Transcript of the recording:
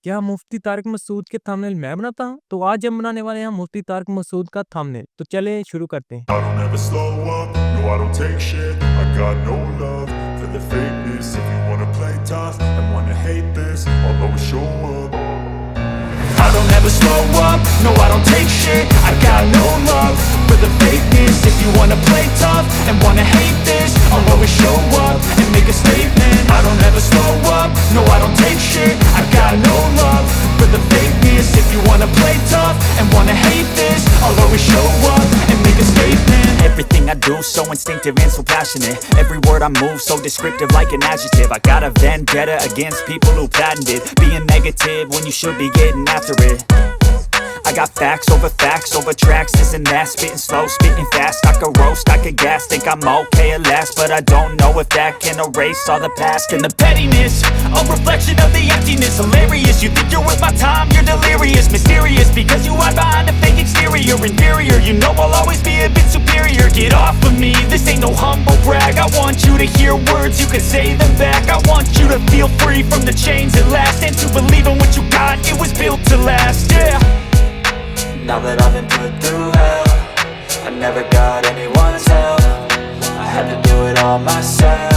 क्या मुफ्ती तारिक मसूद के थंबनेल मैं बनाता हूँ? तो आज हम बनाने वाले हैं मुफ्ती तारिक मसूद का थंबनेल। तो चले शुरू करते हैं। I don't ever slow up, no I don't take shit. I got no love for the fakeness. If you wanna play tough and wanna hate this, I'll always show up. I don't ever slow up, no I don't take shit. I got no love for the fakeness. If you wanna play tough and wanna hate this, I'll always show up and make a statement. I don't ever slow up, no I don't take shit. I got no love for the fakeness. If you wanna play tough and wanna hate this, I'll always show up and make a statement. Everything I do so instinctive and so passionate. Every word I move so descriptive like an adjective. I got a vendetta against people who patented being negative when you should be getting after it. I got facts over tracks, this and that. Spitting slow, spitting fast. I could roast, I could gas. Think I'm okay at last, but I don't know if that can erase all the past. And the pettiness, a reflection of the emptiness. Hilarious, you think you're worth my time, you're delirious. Mysterious, because you hide behind a fake exterior. Inferior, you know I'll always be a bit superior. Get off of me, this ain't no humble brag. I want you to hear words, you can say them back. I want you to feel free from the chains at last, and to believe in what you got, it was built to last, yeah. Now that I've been put through hell, I never got anyone's help. I had to do it all myself.